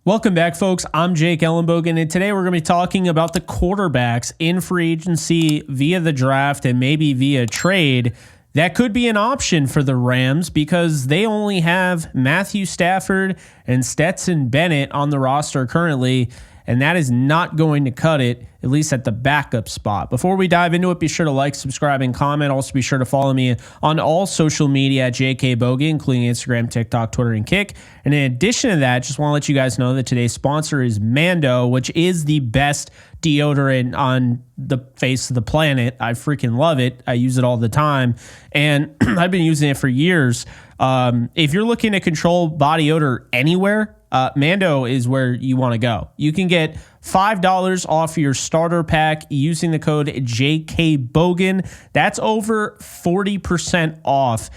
Welcome back, folks. I'm Jake Ellenbogen, and today we're going to be talking about the quarterbacks in free agency via the draft and maybe via trade. That could be an option for the Rams because they only have Matthew Stafford and Stetson Bennett on the roster currently, and that is not going to cut it, at least at the backup spot. Before we dive into it, be sure to like, subscribe, and comment. Also, be sure to follow me on all social media at JKBogan, including Instagram, TikTok, Twitter, and Kick. And in addition to that, just want to let you guys know that today's sponsor is Mando, which is the best deodorant on the face of the planet. I freaking love it. I use it all the time, and I've been using it for years. If you're looking to control body odor anywhere, Mando is where you want to go. You can get $5 off your starter pack using the code JKBogan. That's over 40% off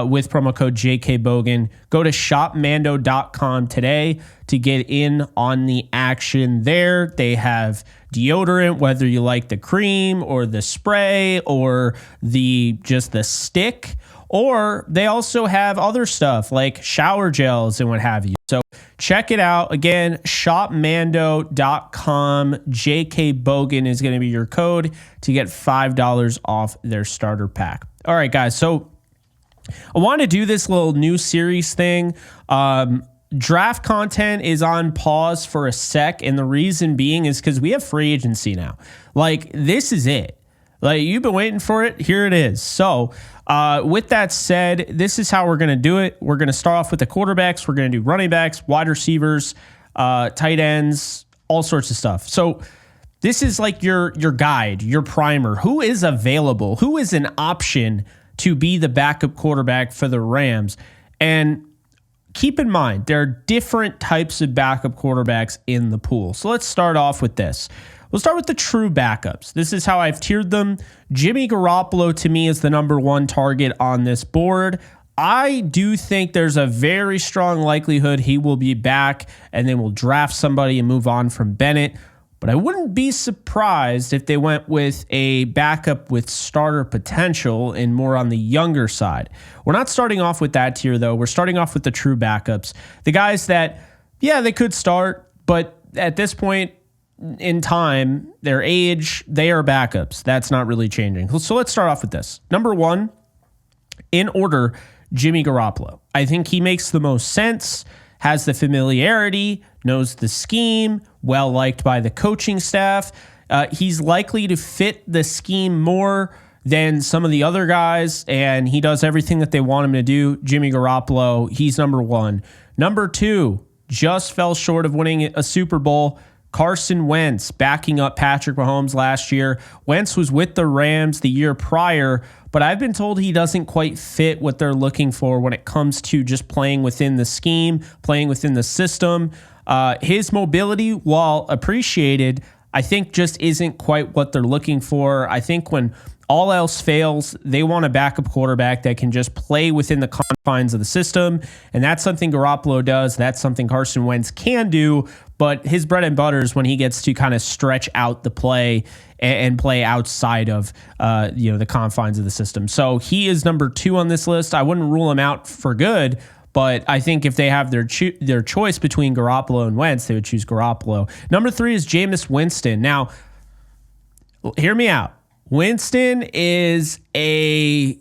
with promo code JKBogan. Go to shopmando.com today to get in on the action there. They have deodorant, whether you like the cream or the spray or just the stick, or they also have other stuff like shower gels and what have you. So check it out. Again, shopmando.com. JKBogan is going to be your code to get $5 off their starter pack. All right, guys. So I want to do this little new series thing. Draft content is on pause for a sec, and the reason being is because we have free agency now. Like, this is it. Like, you've been waiting for it. Here it is. So with that said, this is how we're going to do it. We're going to start off with the quarterbacks. We're going to do running backs, wide receivers, tight ends, all sorts of stuff. So this is like your guide, your primer. Who is available? Who is an option to be the backup quarterback for the Rams? And keep in mind, there are different types of backup quarterbacks in the pool. So let's start off with this. We'll start with the true backups. This is how I've tiered them. Jimmy Garoppolo, to me, is the number one target on this board. I do think there's a very strong likelihood he will be back, and then we'll draft somebody and move on from Bennett. But I wouldn't be surprised if they went with a backup with starter potential and more on the younger side. We're not starting off with that tier, though. We're starting off with the true backups. The guys that, yeah, they could start, but at this point in time, their age, they are backups. That's not really changing. So let's start off with this. Number one, in order, Jimmy Garoppolo. I think he makes the most sense, has the familiarity, knows the scheme, well liked by the coaching staff. He's likely to fit the scheme more than some of the other guys, and he does everything that they want him to do. Jimmy Garoppolo, he's number one. Number two, just fell short of winning a Super Bowl. Carson Wentz backing up Patrick Mahomes last year. Wentz was with the Rams the year prior, but I've been told he doesn't quite fit what they're looking for when it comes to just playing within the scheme, playing within the system. His mobility, while appreciated, I think just isn't quite what they're looking for. I think when all else fails, they want a backup quarterback that can just play within the confines of the system, and that's something Garoppolo does. That's something Carson Wentz can do, but his bread and butter is when he gets to kind of stretch out the play and play outside of the confines of the system. So he is number two on this list. I wouldn't rule him out for good, but I think if they have their choice between Garoppolo and Wentz, they would choose Garoppolo. Number three is Jameis Winston. Now, hear me out. Winston is it's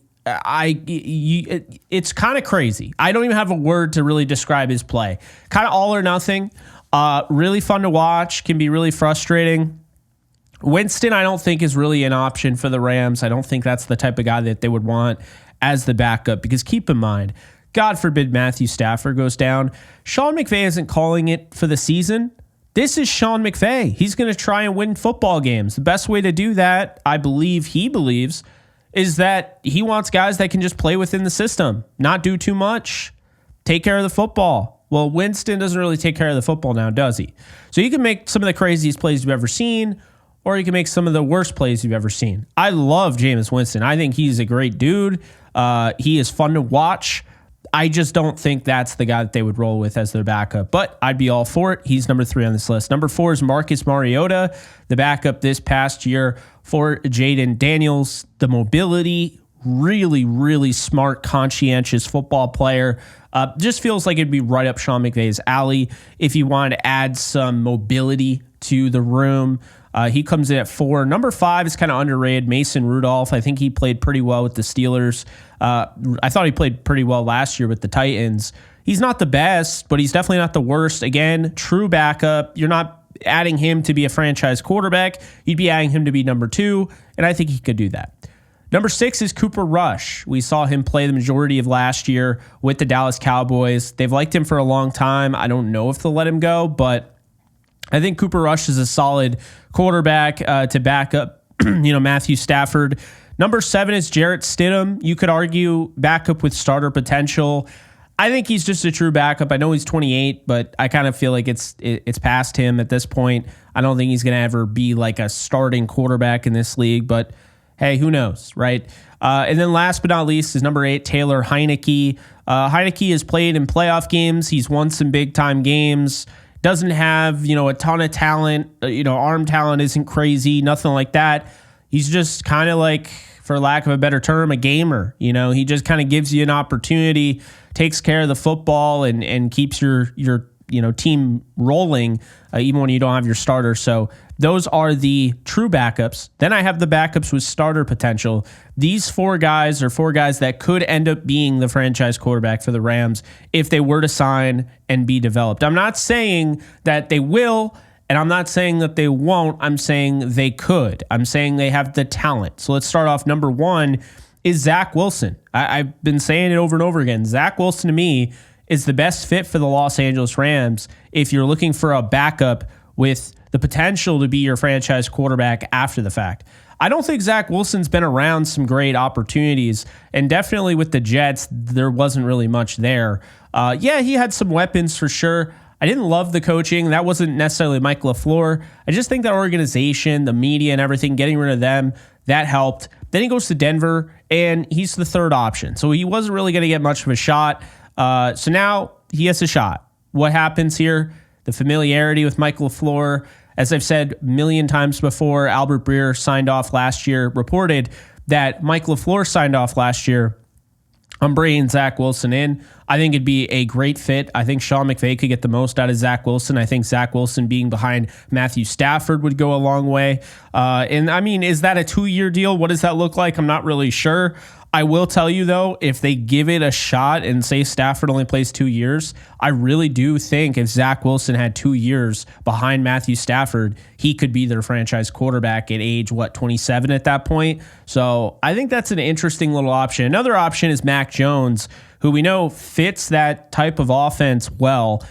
kind of crazy. I don't even have a word to really describe his play. Kind of all or nothing. Really fun to watch. Can be really frustrating. Winston, I don't think is really an option for the Rams. I don't think that's the type of guy that they would want as the backup, because keep in mind, God forbid Matthew Stafford goes down. Sean McVay isn't calling it for the season. This is Sean McVay. He's going to try and win football games. The best way to do that, I believe he believes, is that he wants guys that can just play within the system, not do too much, take care of the football. Well, Winston doesn't really take care of the football now, does he? So you can make some of the craziest plays you've ever seen, or you can make some of the worst plays you've ever seen. I love Jameis Winston. I think he's a great dude. He is fun to watch. I just don't think that's the guy that they would roll with as their backup, but I'd be all for it. He's number three on this list. Number four is Marcus Mariota, the backup this past year for Jaden Daniels. The mobility, really, really smart, conscientious football player. Just feels like it'd be right up Sean McVay's alley if you wanted to add some mobility to the room. He comes in at 4. Number 5 is kind of underrated, Mason Rudolph. I think he played pretty well with the Steelers. I thought he played pretty well last year with the Titans. He's not the best, but he's definitely not the worst. Again, true backup. You're not adding him to be a franchise quarterback. You'd be adding him to be number 2, and I think he could do that. Number 6 is Cooper Rush. We saw him play the majority of last year with the Dallas Cowboys. They've liked him for a long time. I don't know if they'll let him go, but I think Cooper Rush is a solid quarterback to back up, Matthew Stafford. Number 7 is Jarrett Stidham. You could argue backup with starter potential. I think he's just a true backup. I know he's 28, but I kind of feel like it's past him at this point. I don't think he's going to ever be like a starting quarterback in this league, but hey, who knows, right? And then last but not least is number 8, Taylor Heineke. Heineke has played in playoff games. He's won some big-time games. Doesn't have, a ton of talent. Arm talent isn't crazy, nothing like that. He's just kind of like, for lack of a better term, a gamer. He just kind of gives you an opportunity, takes care of the football, and keeps your team rolling, even when you don't have your starter. So those are the true backups. Then I have the backups with starter potential. These 4 guys are 4 guys that could end up being the franchise quarterback for the Rams if they were to sign and be developed. I'm not saying that they will, and I'm not saying that they won't. I'm saying they could. I'm saying they have the talent. So let's start off. Number 1 is Zach Wilson. I've been saying it over and over again. Zach Wilson, to me, is the best fit for the Los Angeles Rams if you're looking for a backup with the potential to be your franchise quarterback after the fact. I don't think Zach Wilson's been around some great opportunities, and definitely with the Jets, there wasn't really much there. He had some weapons for sure. I didn't love the coaching. That wasn't necessarily Mike LaFleur. I just think that organization, the media and everything, getting rid of them, that helped. Then he goes to Denver, and he's the 3rd option. So he wasn't really going to get much of a shot. So now he has a shot. What happens here? The familiarity with Mike LaFleur. As I've said a million times before, Albert Breer signed off last year, reported that Mike LaFleur signed off last year. I'm bringing Zach Wilson in. I think it'd be a great fit. I think Sean McVay could get the most out of Zach Wilson. I think Zach Wilson being behind Matthew Stafford would go a long way. Is that a 2-year deal? What does that look like? I'm not really sure. I will tell you, though, if they give it a shot and say Stafford only plays 2 years, I really do think if Zach Wilson had 2 years behind Matthew Stafford, he could be their franchise quarterback at age, 27 at that point. So I think that's an interesting little option. Another option is Mac Jones, who we know fits that type of offense well.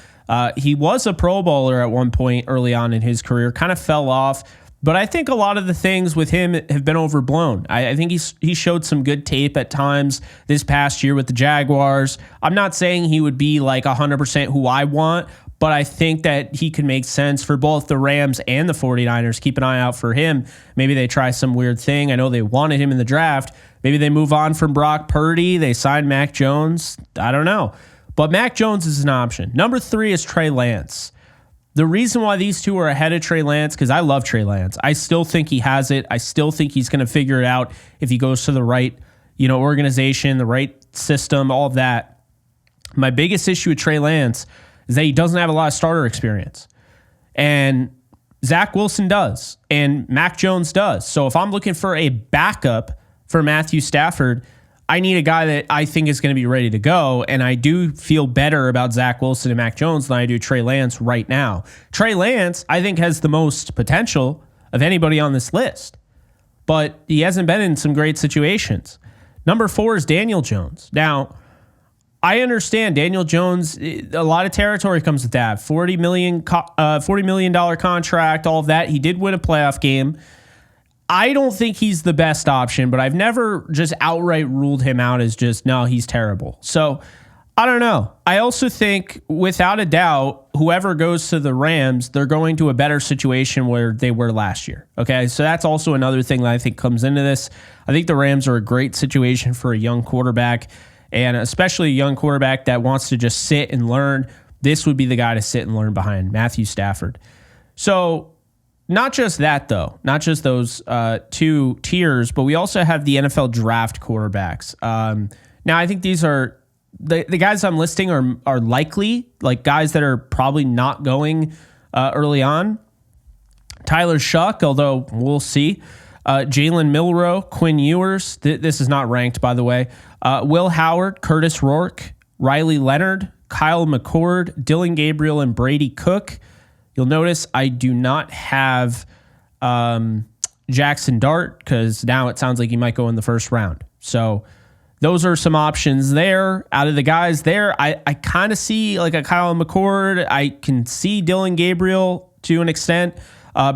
He was a Pro Bowler at one point early on in his career, kind of fell off. But I think a lot of the things with him have been overblown. I think he showed some good tape at times this past year with the Jaguars. I'm not saying he would be like 100% who I want, but I think that he could make sense for both the Rams and the 49ers. Keep an eye out for him. Maybe they try some weird thing. I know they wanted him in the draft. Maybe they move on from Brock Purdy. They sign Mac Jones. I don't know. But Mac Jones is an option. Number 3 is Trey Lance. The reason why these two are ahead of Trey Lance, because I love Trey Lance. I still think he has it. I still think he's going to figure it out if he goes to the right, organization, the right system, all of that. My biggest issue with Trey Lance is that he doesn't have a lot of starter experience. And Zach Wilson does, and Mac Jones does. So if I'm looking for a backup for Matthew Stafford, I need a guy that I think is going to be ready to go, and I do feel better about Zach Wilson and Mac Jones than I do Trey Lance right now. Trey Lance, I think, has the most potential of anybody on this list, but he hasn't been in some great situations. Number 4 is Daniel Jones. Now, I understand Daniel Jones, a lot of territory comes with that. $40 million contract, all of that. He did win a playoff game. I don't think he's the best option, but I've never just outright ruled him out as just, no, he's terrible. So I don't know. I also think, without a doubt, whoever goes to the Rams, they're going to a better situation where they were last year. Okay, so that's also another thing that I think comes into this. I think the Rams are a great situation for a young quarterback, and especially a young quarterback that wants to just sit and learn. This would be the guy to sit and learn behind Matthew Stafford. So not just that, though, not just those two tiers, but we also have the NFL draft quarterbacks. Now, I think these are the guys I'm listing are likely, like guys that are probably not going early on. Tyler Shuck, although we'll see. Jalen Milroe, Quinn Ewers. This is not ranked, by the way. Will Howard, Curtis Rourke, Riley Leonard, Kyle McCord, Dylan Gabriel, and Brady Cook. You'll notice I do not have Jackson Dart because now it sounds like he might go in the first round. So those are some options there. Out of the guys there, I kind of see like a Kyle McCord. I can see Dylan Gabriel to an extent.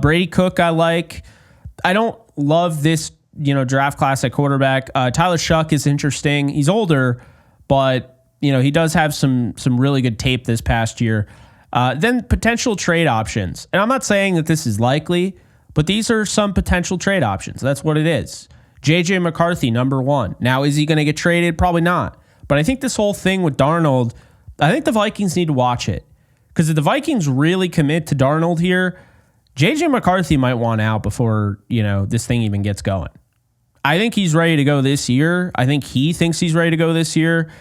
Brady Cook I like. I don't love this draft class at quarterback. Tyler Shuck is interesting. He's older, but he does have some really good tape this past year. Then potential trade options. And I'm not saying that this is likely, but these are some potential trade options. That's what it is. J.J. McCarthy, number 1. Now, is he going to get traded? Probably not. But I think this whole thing with Darnold, I think the Vikings need to watch it. Because if the Vikings really commit to Darnold here, J.J. McCarthy might want out before, this thing even gets going. I think he's ready to go this year. I think he thinks he's ready to go this year.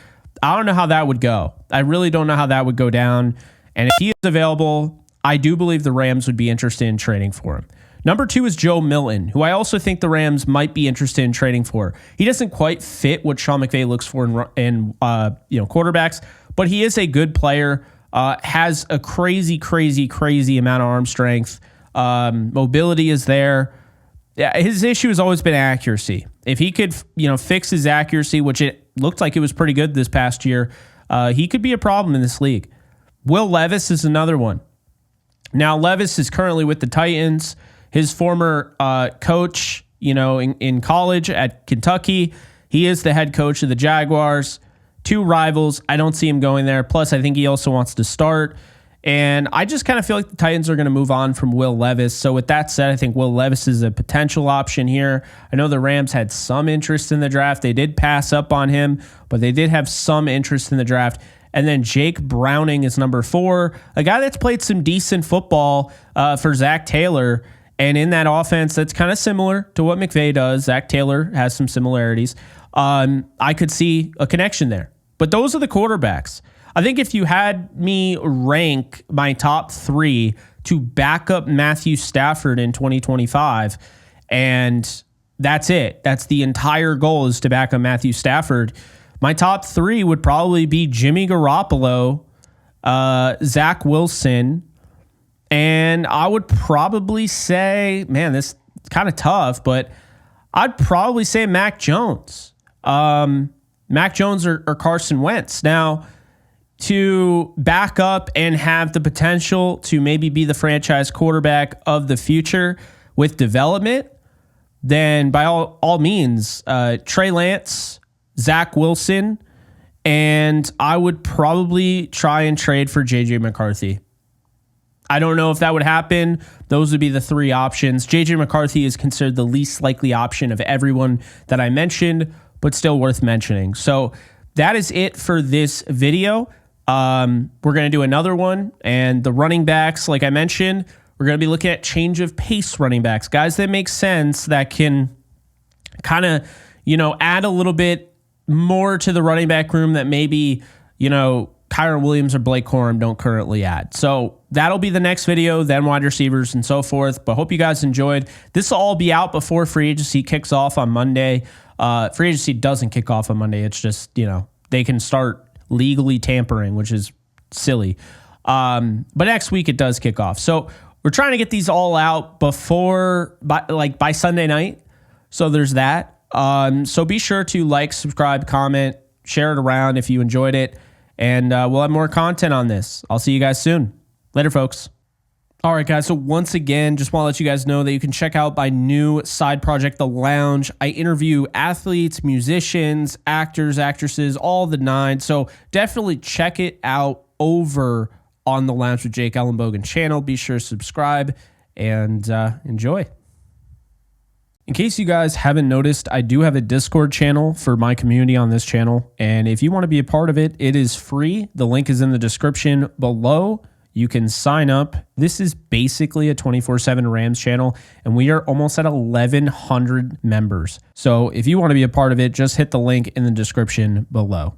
I don't know how that would go. I really don't know how that would go down. And if he is available, I do believe the Rams would be interested in trading for him. Number 2 is Joe Milton, who I also think the Rams might be interested in trading for. He doesn't quite fit what Sean McVay looks for in quarterbacks, but he is a good player, has a crazy amount of arm strength. Mobility is there. Yeah, his issue has always been accuracy. If he could, fix his accuracy, which it looked like it was pretty good this past year, he could be a problem in this league. Will Levis is another one. Now, Levis is currently with the Titans. His former coach, in college at Kentucky, he is the head coach of the Jaguars. 2 rivals. I don't see him going there. Plus, I think he also wants to start. And I just kind of feel like the Titans are going to move on from Will Levis. So with that said, I think Will Levis is a potential option here. I know the Rams had some interest in the draft. They did pass up on him, but they did have some interest in the draft. And then Jake Browning is number 4, a guy that's played some decent football for Zach Taylor. And in that offense, that's kind of similar to what McVay does. Zach Taylor has some similarities. I could see a connection there. But those are the quarterbacks. I think if you had me rank my top 3 to back up Matthew Stafford in 2025, and that's it. That's the entire goal, is to back up Matthew Stafford. My top 3 would probably be Jimmy Garoppolo, Zach Wilson, and I would probably say, man, this is kind of tough, but I'd probably say Mac Jones. Mac Jones or Carson Wentz. Now, to back up and have the potential to maybe be the franchise quarterback of the future with development, then by all means, Trey Lance, Zach Wilson, and I would probably try and trade for J.J. McCarthy. I don't know if that would happen. Those would be the 3 options. J.J. McCarthy is considered the least likely option of everyone that I mentioned, but still worth mentioning. So that is it for this video. We're going to do another one, and the running backs, like I mentioned, we're going to be looking at change of pace running backs, guys that make sense, that can kind of, add a little bit more to the running back room that maybe, Kyron Williams or Blake Corum don't currently add. So that'll be the next video, then wide receivers and so forth. But hope you guys enjoyed. This will all be out before free agency kicks off on Monday. Free agency doesn't kick off on Monday. It's just, they can start legally tampering, which is silly. But next week it does kick off. So we're trying to get these all out by Sunday night. So there's that. So be sure to like, subscribe, comment, share it around if you enjoyed it. And we'll have more content on this. I'll see you guys soon. Later, folks. All right, guys. So once again, just want to let you guys know that you can check out my new side project, The Lounge. I interview athletes, musicians, actors, actresses, all the 9. So definitely check it out over on the Lounge with Jake Ellenbogen channel. Be sure to subscribe and enjoy. In case you guys haven't noticed, I do have a Discord channel for my community on this channel. And if you want to be a part of it, it is free. The link is in the description below. You can sign up. This is basically a 24/7 Rams channel, and we are almost at 1,100 members. So if you want to be a part of it, just hit the link in the description below.